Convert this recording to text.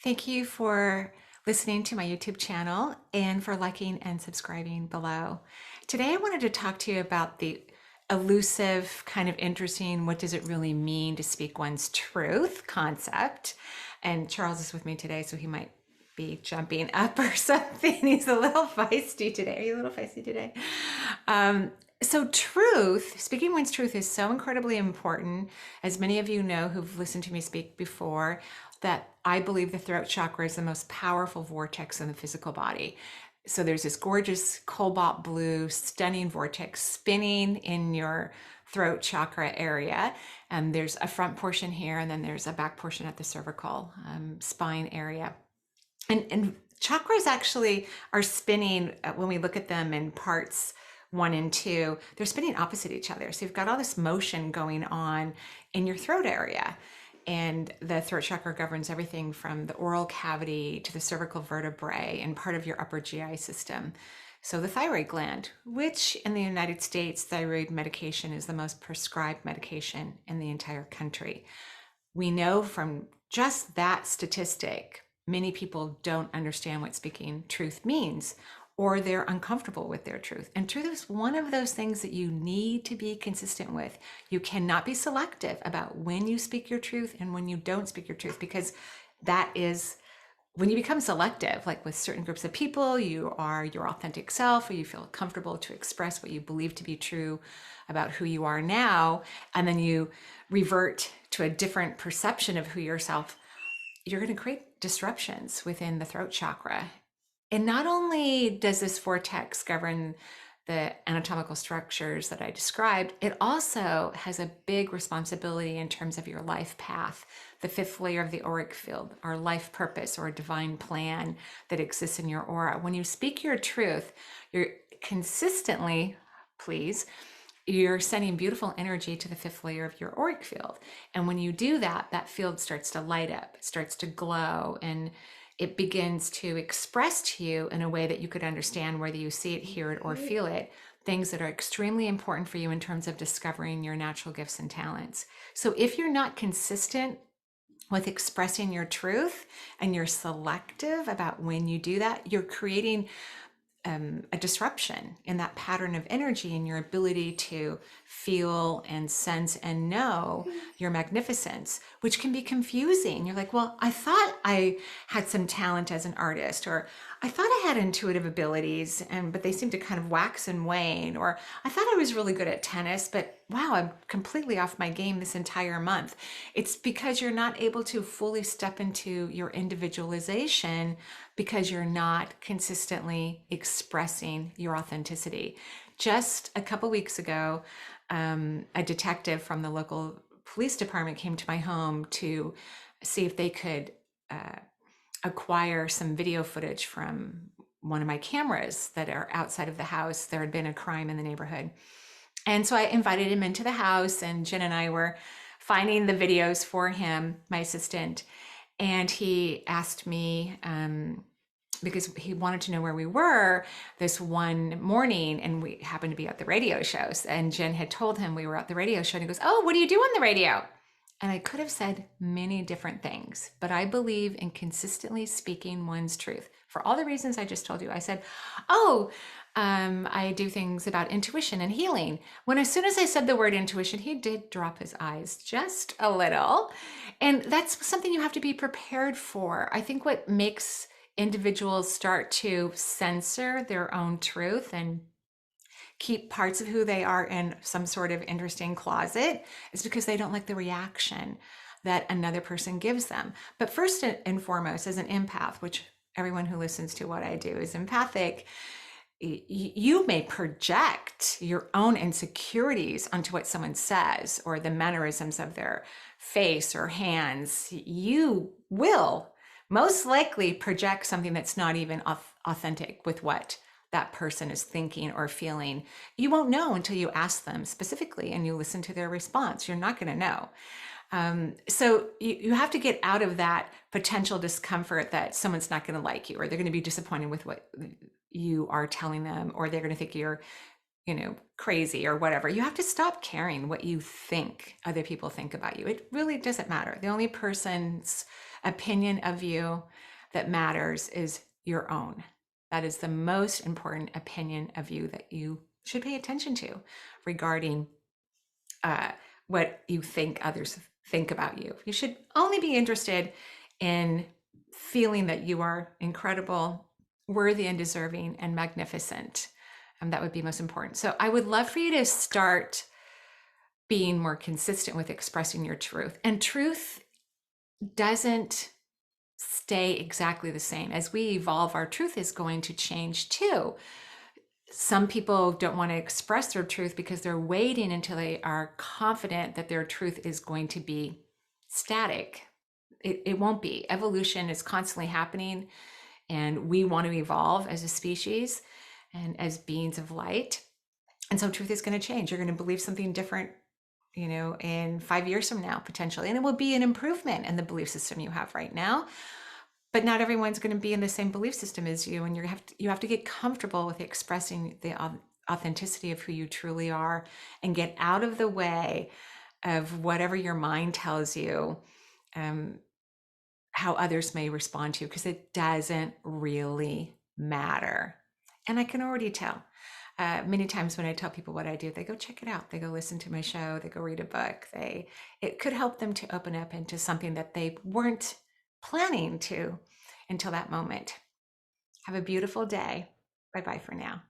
Thank you for listening to my YouTube channel and for liking and subscribing below. Today, I wanted to talk to you about the elusive, kind of interesting, what does it really mean to speak one's truth concept. And Charles is with me today, so he might be jumping up or something. He's a little feisty today. Are you a little feisty today? Um, so truth, speaking one's truth is so incredibly important. As many of you know who've listened to me speak before, that I believe the throat chakra is the most powerful vortex in the physical body. So there's this gorgeous cobalt blue, stunning vortex spinning in your throat chakra area. And there's a front portion here, and then there's a back portion at the cervical spine area. And chakras actually are spinning when we look at them in parts one and two, they're spinning opposite each other. So you've got all this motion going on in your throat area. And the throat chakra governs everything from the oral cavity to the cervical vertebrae and part of your upper GI system. So the thyroid gland, which in the United States, thyroid medication is the most prescribed medication in the entire country. We know from just that statistic, many people don't understand what speaking truth means, or they're uncomfortable with their truth. And truth is one of those things that you need to be consistent with. You cannot be selective about when you speak your truth and when you don't speak your truth, because that is when you become selective, like with certain groups of people, you are your authentic self, or you feel comfortable to express what you believe to be true about who you are now, and then you revert to a different perception of who yourself, you're going to create disruptions within the throat chakra. And not only does this vortex govern the anatomical structures that I described, it also has a big responsibility in terms of your life path, the fifth layer of the auric field, our life purpose or divine plan that exists in your aura. When you speak your truth, you're consistently, please, you're sending beautiful energy to the fifth layer of your auric field. And when you do that, that field starts to light up, it starts to glow, and it begins to express to you in a way that you could understand, whether you see it, hear it, or feel it, things that are extremely important for you in terms of discovering your natural gifts and talents. So if you're not consistent with expressing your truth and you're selective about when you do that, you're creating a disruption in that pattern of energy and your ability to feel and sense and know your magnificence, which can be confusing. You're like, well, I thought I had some talent as an artist, or I thought I had intuitive abilities, but they seem to kind of wax and wane, or I thought I was really good at tennis, but wow, I'm completely off my game this entire month. It's because you're not able to fully step into your individualization because you're not consistently expressing your authenticity. Just a couple weeks ago, a detective from the local police department came to my home to see if they could acquire some video footage from one of my cameras that are outside of the house. There had been a crime in the neighborhood. And so I invited him into the house, and Jen and I were finding the videos for him, my assistant. And he asked me, because he wanted to know where we were this one morning, and we happened to be at the radio shows. And Jen had told him we were at the radio show, and he goes, "Oh, what do you do on the radio?" And I could have said many different things, but I believe in consistently speaking one's truth. For all the reasons I just told you, I said, "Oh, I do things about intuition and healing." When as soon as I said the word intuition, he did drop his eyes just a little. And that's something you have to be prepared for. I think what makes individuals start to censor their own truth and keep parts of who they are in some sort of interesting closet is because they don't like the reaction that another person gives them. But first and foremost, as an empath, which everyone who listens to what I do is empathic, you may project your own insecurities onto what someone says or the mannerisms of their face or hands. You will most likely project something that's not even authentic with what that person is thinking or feeling. You won't know until you ask them specifically and you listen to their response. You're not going to know. So you have to get out of that potential discomfort that someone's not going to like you, or they're going to be disappointed with what you are telling them, or they're going to think you're, crazy or whatever. You have to stop caring what you think other people think about you. It really doesn't matter. The only person's opinion of you that matters is your own. That is the most important opinion of you that you should pay attention to regarding uh, what you think others think about you. You should only be interested in feeling that you are incredible, worthy, and deserving, and magnificent. That would be most important. So I would love for you to start being more consistent with expressing your truth. And truth doesn't stay exactly the same. As we evolve, our truth is going to change too. Some people don't want to express their truth because they're waiting until they are confident that their truth is going to be static. It won't be. Evolution is constantly happening, and we want to evolve as a species and as beings of light. And so truth is going to change. You're going to believe something different, in 5 years from now, potentially. And it will be an improvement in the belief system you have right now. But not everyone's going to be in the same belief system as you. And you have to get comfortable with expressing the authenticity of who you truly are and get out of the way of whatever your mind tells you, how others may respond to you, because it doesn't really matter. And I can already tell. Many times when I tell people what I do, they go check it out. They go listen to my show. They go read a book. It could help them to open up into something that they weren't planning to until that moment. Have a beautiful day. Bye bye for now.